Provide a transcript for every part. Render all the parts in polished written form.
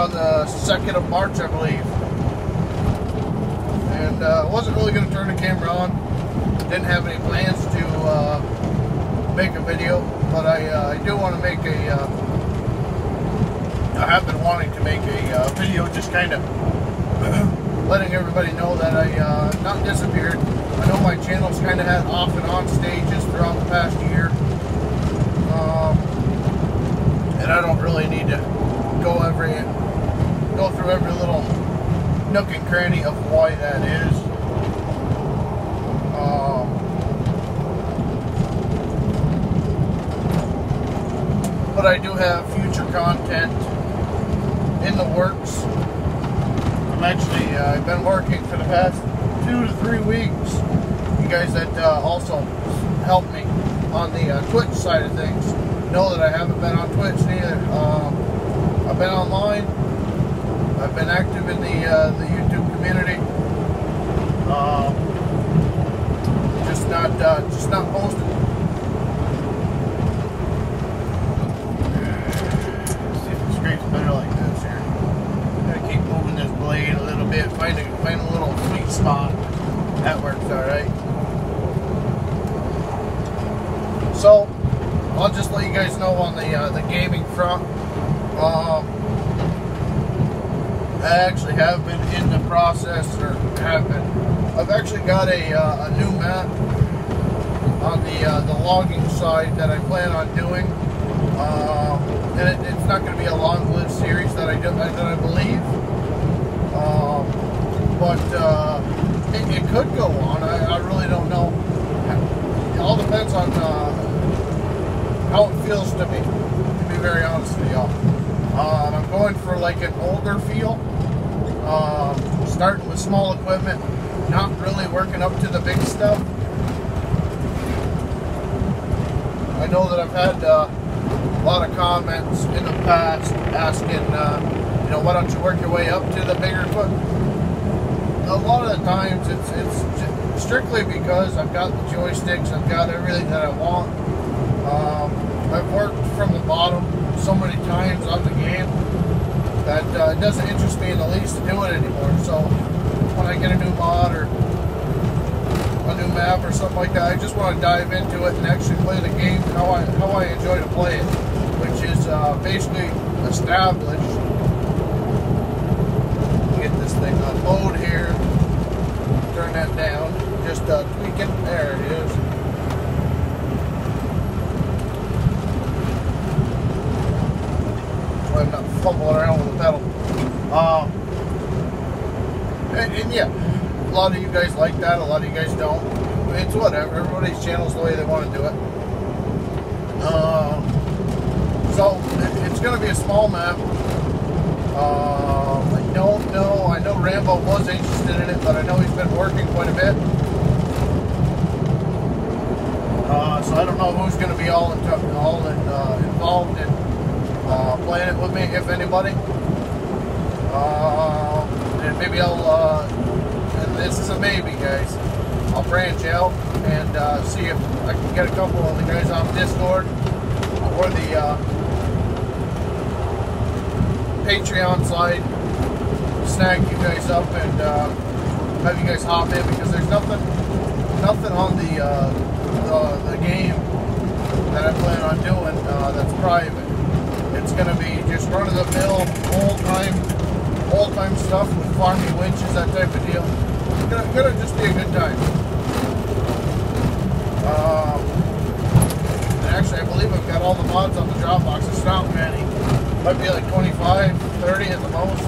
on the 2nd of March, I believe. And I wasn't really going to turn the camera on. Didn't have any plans to make a video, but I do want to make a, I have been wanting to make a video just kind of letting everybody know that I not disappeared. I know my channel's kind of had off and on stages throughout the past year. And I don't really need to go through every little nook and cranny of why that is. But I do have future content in the works. I've been working for the past 2 to 3 weeks. You guys that also helped me on the Twitch side of things know that I haven't been on Twitch neither. I've been online. I've been active in the YouTube community. Just not posting. Let's see if it scrapes better like this here. Gotta keep moving this blade a little bit. Find a little sweet spot. That works all right. So I'll just let you guys know on the gaming front. I actually have been in the process, or have been. I've actually got a new map on the logging side that I plan on doing, and it's not going to be a long-lived series that I believe, but it could go on. I really don't know. It all depends on how it feels to me, to be very honest with y'all. I'm going for like an older feel, starting with small equipment, not really working up to the big stuff. I know that I've had a lot of comments in the past asking, you know, why don't you work your way up to the bigger equipment? A lot of the times it's strictly because I've got the joysticks, I've got everything that I want. I've worked from the bottom so many times on the game that it doesn't interest me in the least to do it anymore. So when I get a new mod or a new map or something like that, I just want to dive into it and actually play the game how I enjoy to play it, which is basically established. Get this thing on load here, turn that down, just tweak it. There it is. I'm not fumbling around with the pedal. And yeah, a lot of you guys like that, a lot of you guys don't. It's whatever, everybody's channel's the way they want to do it. So it's going to be a small map. I don't know, I know Rambo was interested in it, but I know he's been working quite a bit. So I don't know who's going to be all involved in playing it with me, if anybody. And maybe I'll, and this is a maybe, guys, I'll branch out and see if I can get a couple of the guys on Discord or the Patreon side, snag you guys up and have you guys hop in, because there's nothing on the game that I plan on doing that's private. It's going to be just run-of-the-mill, old-time stuff with farming winches, that type of deal. It's going to just be a good time. And actually, I believe I've got all the mods on the Dropbox. It's not many. Might be like 25, 30 at the most,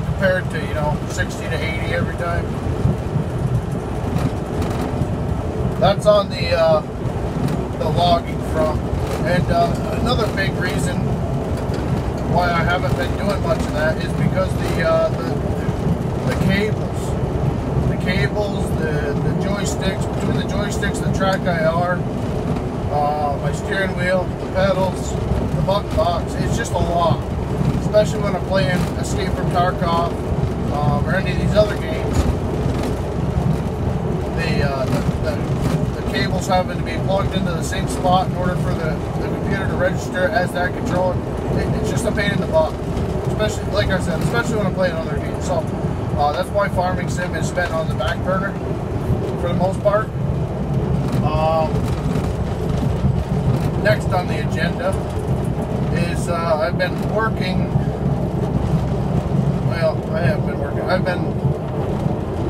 compared to, you know, 60 to 80 every time. That's on the logging front. And another big reason why I haven't been doing much of that is because the cables, the joysticks, between the joysticks, the track IR, my steering wheel, the pedals, the button box, it's just a lot. Especially when I'm playing Escape from Tarkov or any of these other games. The cables having to be plugged into the same spot in order for the computer to register as that controller. It's just a pain in the butt. especially, like I said, especially when I'm playing other games. So that's why farming sim is spent on the back burner for the most part. Next on the agenda is I've been working. Well, I have been working.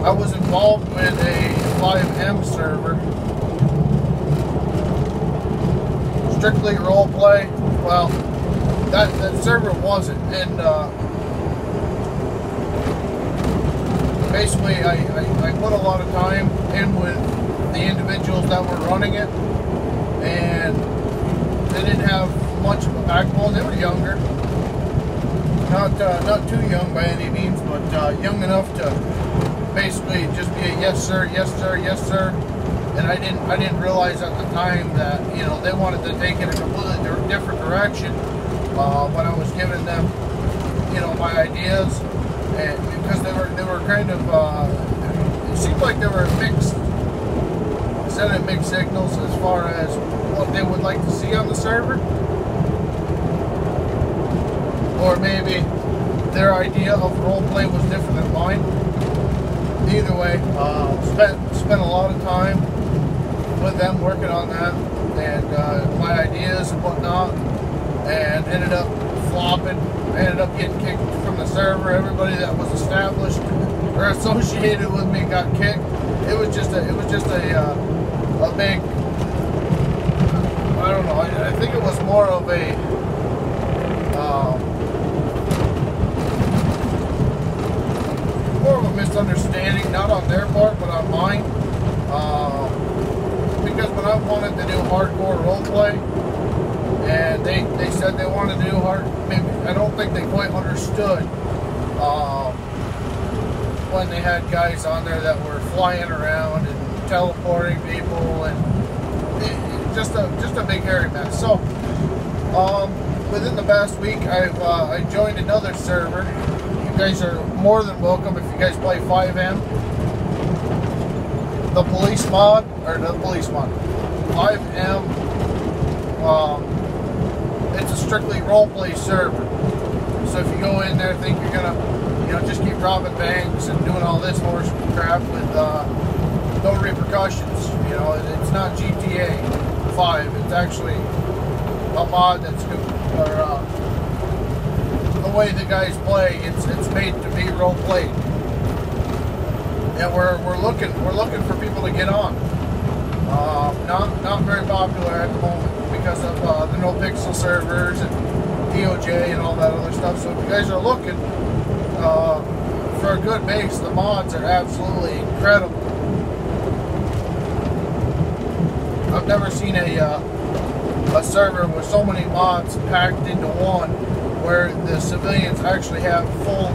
I was involved with a 5M server, strictly roleplay. Well, that server wasn't, and basically I put a lot of time in with the individuals that were running it, and they didn't have much of a backbone. They were younger, not too young by any means, but young enough to basically just be a yes sir, yes sir, yes sir. And I didn't realize at the time that, you know, they wanted to take it a completely different direction when I was giving them, you know, my ideas, and because they were kind of it seemed like they were sending mixed signals as far as what they would like to see on the server, or maybe their idea of roleplay was different than mine. Either way, spent a lot of time with them working on that, and my ideas and whatnot, and ended up flopping. I ended up getting kicked from the server. Everybody that was established or associated with me got kicked. It was just a big, I don't know, I think it was more of a misunderstanding, not on their part, but on mine. Because when I wanted to do hardcore roleplay, and they said they wanted to do maybe I don't think they quite understood when they had guys on there that were flying around and teleporting people, and just a big hairy mess. So within the past week, I joined another server. You guys are more than welcome if you guys play 5M. The police mod, or the police mod, 5M. It's a strictly roleplay server. So if you go in there, think you're gonna, you know, just keep robbing banks and doing all this horse crap with no repercussions. You know, it's not GTA 5. It's actually a mod that's good, or the way the guys play. It's made to be role played. And we're looking for people to get on. Not very popular at the moment because of the no pixel servers and DOJ and all that other stuff. So if you guys are looking for a good base, the mods are absolutely incredible. I've never seen a server with so many mods packed into one, where the civilians actually have full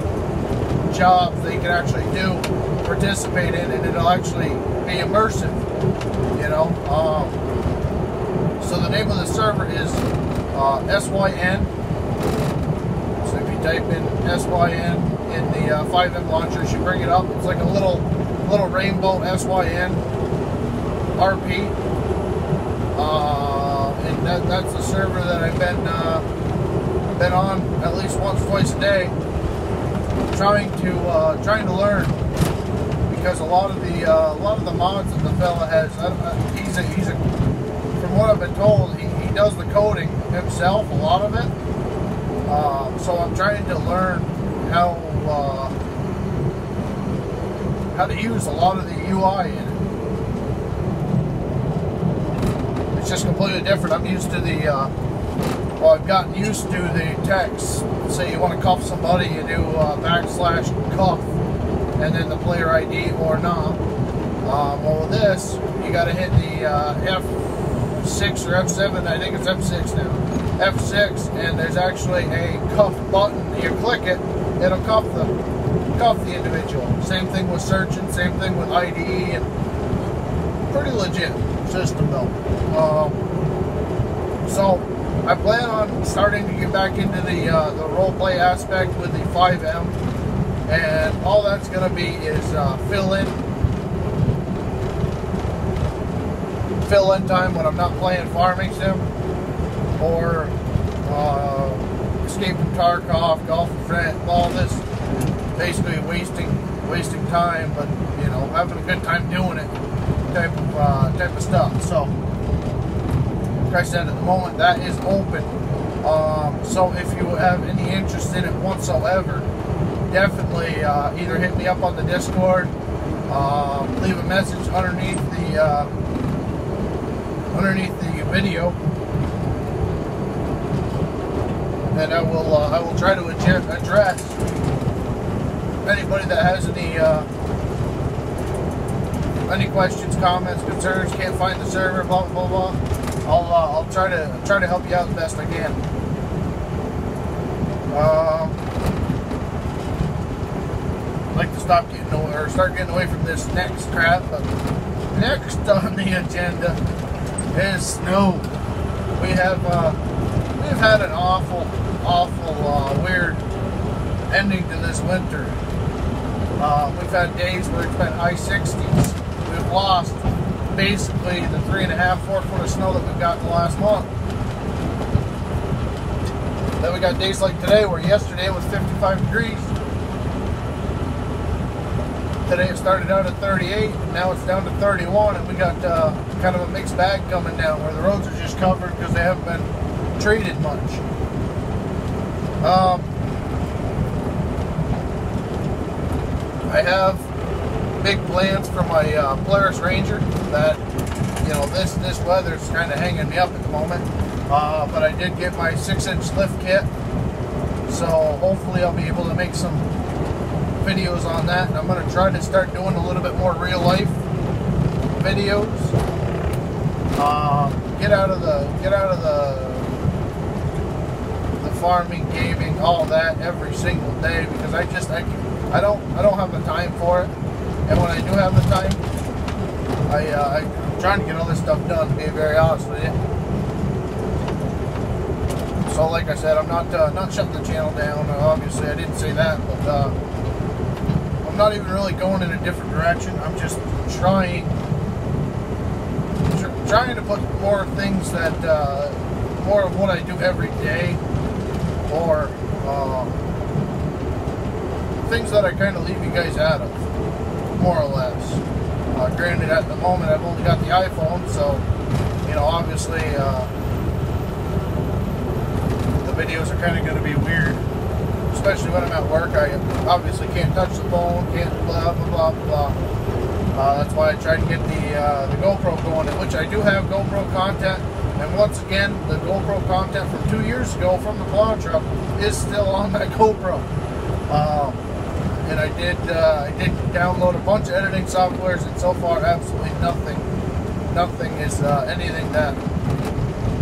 jobs they can actually do, participate in, and it'll actually be immersive, you know. So the name of the server is SYN. So if you type in SYN in the 5M launcher, it should bring it up. It's like a little rainbow SYN RP. And that's the server that I've been on at least once, twice a day, trying to learn, because a lot of the mods that the fella has, he's a from what I've been told, he does the coding himself, a lot of it. So I'm trying to learn how to use a lot of the UI in it. It's just completely different. I'm used to the well, I've gotten used to the text. Say you want to cuff somebody, you do /cuff, and then the player ID or not. Well, with this, you got to hit the F6 or F7. I think it's F6 now. F6, and there's actually a cuff button. You click it, it'll cuff the individual. Same thing with searching. Same thing with ID, and pretty legit system though. So I plan on starting to get back into the role play aspect with the 5M, and all that's going to be is fill in time when I'm not playing farming sim, or escaping Tarkov, golf with friends, all this, basically wasting time, but you know, having a good time doing it, type of stuff. So, like I said, at the moment that is open. So if you have any interest in it whatsoever, definitely either hit me up on the Discord, leave a message underneath the video, and I will try to address anybody that has any questions, comments, concerns, can't find the server, blah blah blah. I'll try to help you out the best I can. I'd like to start getting away from this next crap, but next on the agenda is snow. We've had an awful weird ending to this winter. We've had days where it's been high 60s. We've lost basically the 3.5–4 foot of snow that we've got in the last month. Then we got days like today where yesterday it was 55 degrees. Today it started out at 38, now it's down to 31, and we got kind of a mixed bag coming down where the roads are just covered because they haven't been treated much. I have big plans for my Polaris Ranger. That, you know, this weather's kind of hanging me up at the moment. But I did get my 6-inch lift kit, so hopefully I'll be able to make some videos on that. And I'm going to try to start doing a little bit more real life videos. Get out of the farming, gaming, all that every single day, because I don't have the time for it. And when I do have the time, I'm trying to get all this stuff done, to be very honest with you. So like I said, I'm not shutting the channel down. Obviously, I didn't say that, but I'm not even really going in a different direction. I'm just trying to put more things that more of what I do every day, or things that I kind of leave you guys out of, more or less. Granted, at the moment I've only got the iPhone, so you know, obviously the videos are kind of going to be weird, especially when I'm at work. I obviously can't touch the phone, can't blah blah blah blah. That's why I tried to get the GoPro going, which I do have GoPro content. And once again, the GoPro content from 2 years ago from the plow truck is still on that GoPro. And I did download a bunch of editing softwares, and so far absolutely nothing is anything that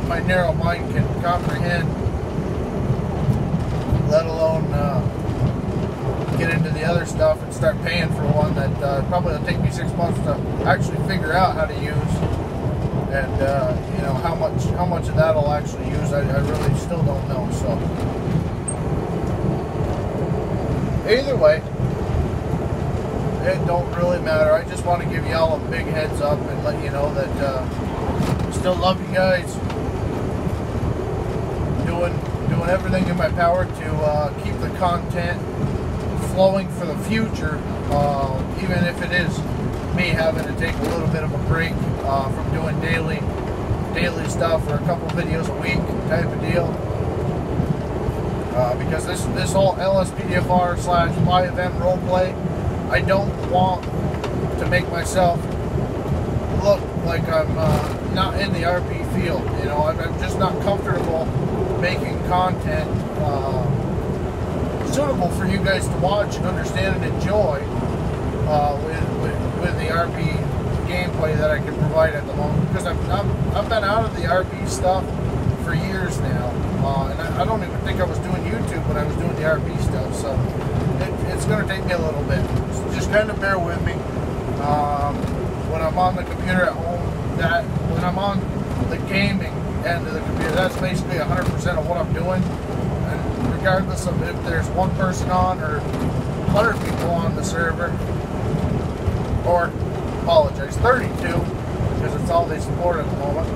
my narrow mind can comprehend, let alone get into the other stuff and start paying for one that probably will take me 6 months to actually figure out how to use. And you know, how much of that I'll actually use, I really still don't know. So either way, it don't really matter. I just want to give y'all a big heads up and let you know that I still love you guys. Doing everything in my power to keep the content flowing for the future, even if it is me having to take a little bit of a break from doing daily stuff for a couple videos a week type of deal, because this whole LSPDFR / my event roleplay, I don't want to make myself look like I'm not in the RP field. You know, I'm just not comfortable making content suitable for you guys to watch and understand and enjoy with the RP gameplay that I can provide at the moment, because I've been out of the RP stuff for years now, and I don't even think I was doing YouTube when I was doing the RP stuff, so it's going to take me a little bit. So just kind of bear with me. When I'm on the computer at home, when I'm on the gaming end of the computer, that's basically 100% of what I'm doing, and regardless of if there's one person on or 100 people on the server, or apologize, 32, because it's all they support at the moment.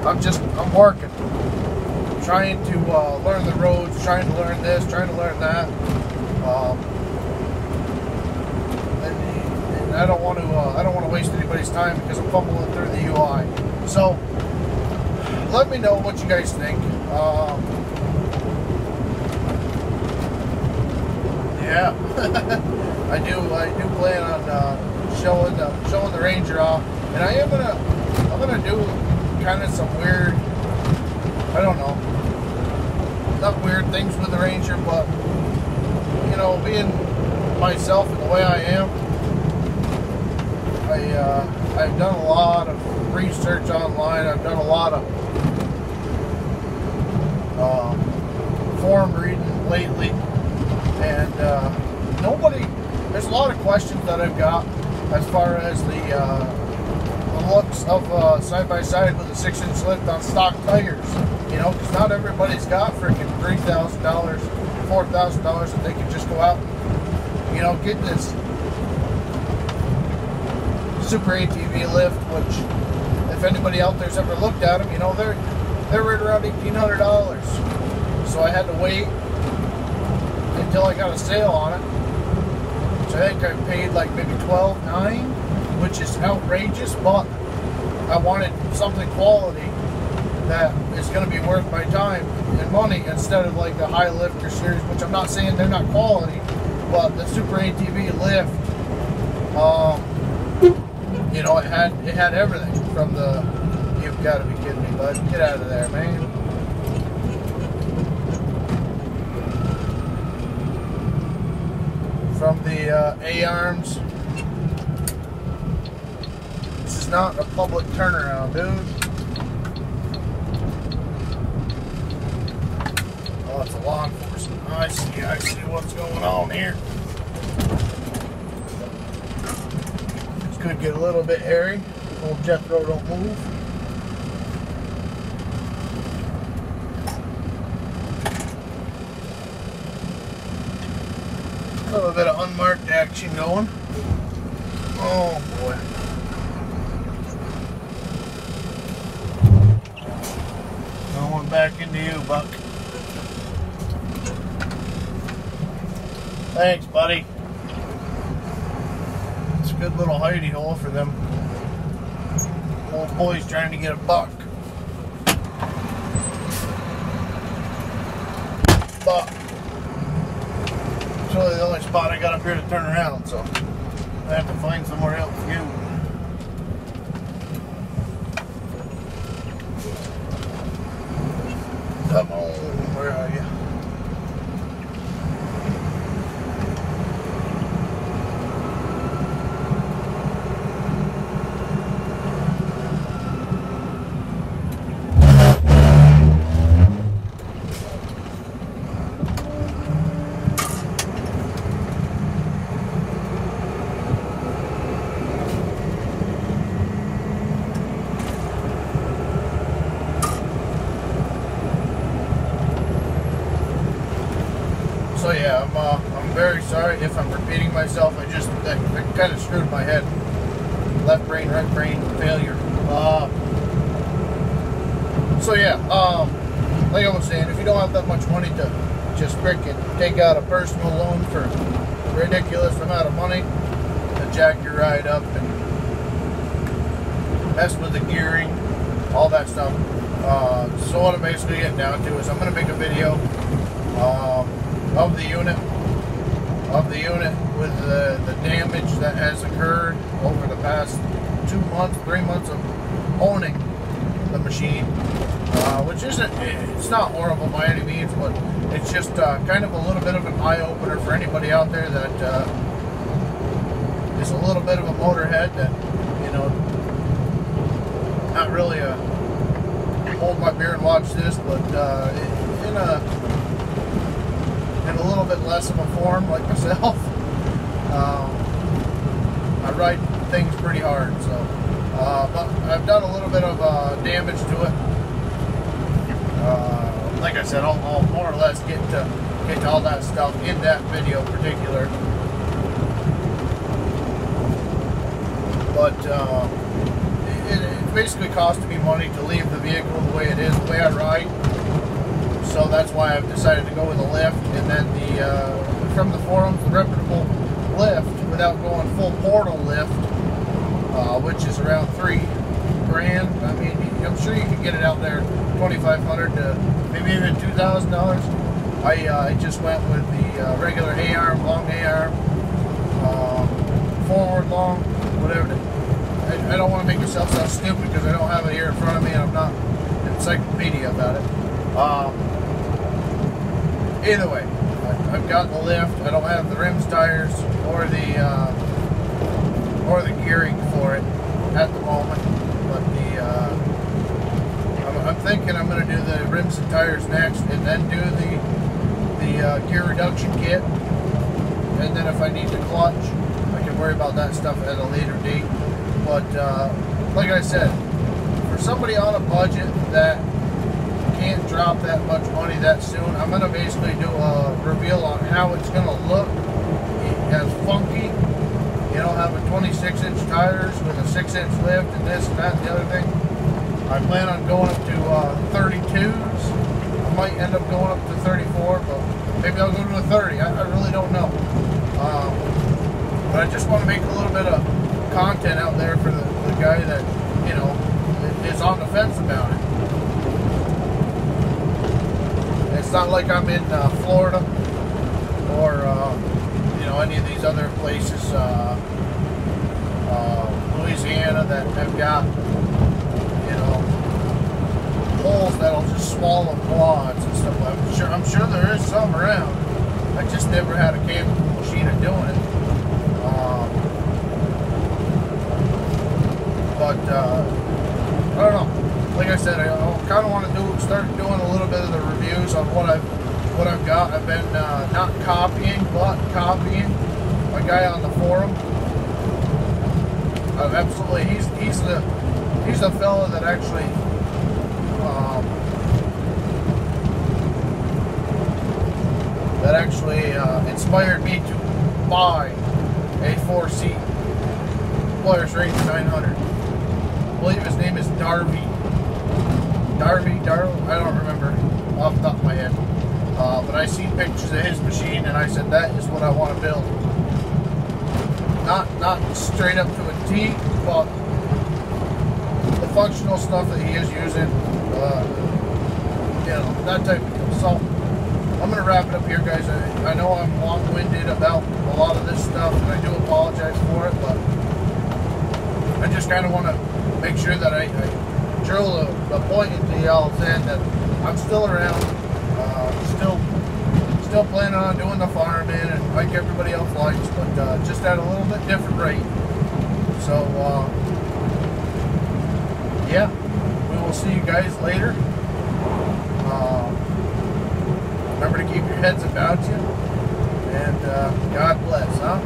I'm working. I'm trying to learn the roads, trying to learn this, trying to learn that. And I don't want to waste anybody's time because I'm fumbling through the UI. So let me know what you guys think. Yeah, I do plan on showing the Ranger off, and I'm gonna do kind of some weird, I don't know, not weird things with the Ranger, but you know, being myself and the way I am, I've done a lot of research online. I've done a lot of forum reading lately, and there's a lot of questions that I've got as far as the looks of side-by-side with a 6-inch lift on stock tires. You know, because not everybody's got freaking $3,000, $4,000 that they can just go out and, you know, get this Super ATV lift, which, if anybody out there's ever looked at them, you know, they're right around $1,800. So I had to wait until I got a sale on it. So I think I paid like maybe $12.9, which is outrageous, but I wanted something quality that is going to be worth my time and money instead of like the high lifter series, which I'm not saying they're not quality, but the Super ATV lift, you know, it had everything from the, you've got to be kidding me, bud, get out of there, man. From the A-arms. This is not a public turnaround, dude. Oh, it's a law enforcement. I see what's going on here. This could get a little bit hairy. Old Jethro don't move. A little bit of unmarked action going. Oh boy. Going back into you, Buck. Thanks, buddy. It's a good little hidey hole for them old boys trying to get a buck. Buck. It's really the only spot I got up here to turn around, so I have to find somewhere else to go. Come on, where are you? So yeah, I'm very sorry if I'm repeating myself. I kind of screwed my head. Left brain, right brain failure. So yeah, like I was saying, if you don't have that much money to just freaking take out a personal loan for a ridiculous amount of money to jack your ride up and mess with the gearing, all that stuff. So what I'm basically getting down to is I'm going to make a video of the unit with the damage that has occurred over the past 2 months, 3 months of owning the machine, which it's not horrible by any means, but it's just kind of a little bit of an eye-opener for anybody out there that is a little bit of a motorhead that, you know, not really a hold my beer and watch this, but in a little bit less of a form like myself. I ride things pretty hard, so but I've done a little bit of damage to it. Like I said, I'll more or less get to all that stuff in that video in particular. But it basically costed me money to leave the vehicle the way it is, the way I ride. that's why I've decided to go with a lift, and then from the forums, the reputable lift without going full portal lift, which is around $3,000. I mean, I'm sure you can get it out there $2,500 to maybe even $2,000. I just went with the regular A-arm, long A-arm, forward long, whatever. I don't want to make myself sound stupid because I don't have it here in front of me and I'm not an encyclopedia about it. Either way, I've got the lift. I don't have the rims, tires, or the gearing for it at the moment. But I'm thinking I'm going to do the rims and tires next, and then do the gear reduction kit. And then if I need to clutch, I can worry about that stuff at a later date. But like I said, for somebody on a budget that can't drop that much money that soon, I'm going to basically do a reveal on how it's going to look as funky. You know, having 26-inch tires with a 6-inch lift and this and that and the other thing. I plan on going up to 32s. I might end up going up to 34, but maybe I'll go to a 30. I really don't know. But I just want to make a little bit of content out there for the guy that, you know, is on the fence about it. It's not like I'm in Florida or, you know, any of these other places, Louisiana, that have got, you know, holes that'll just swallow quads and stuff. I'm sure there is some around. I just never had a Campesina doing it. But I don't know. Like I said, I kind of want to start doing a little bit of the reviews on what I've got. I've been not copying, but copying a guy on the forum. Absolutely, he's the fella that actually inspired me to buy a 4-seat Polaris Ranger 900. I believe his name is Darby. I don't remember off the top of my head. But I seen pictures of his machine and I said that is what I want to build. Not straight up to a T, but the functional stuff that he is using, you know, that type of deal. So I'm going to wrap it up here, guys. I know I'm long-winded about a lot of this stuff, and I do apologize for it, but I just kind of want to make sure that I drill the point into y'all's head that I'm still around, still planning on doing the farming and like everybody else likes, but just at a little bit different rate. So, yeah, we will see you guys later. Remember to keep your heads about you, and God bless, huh?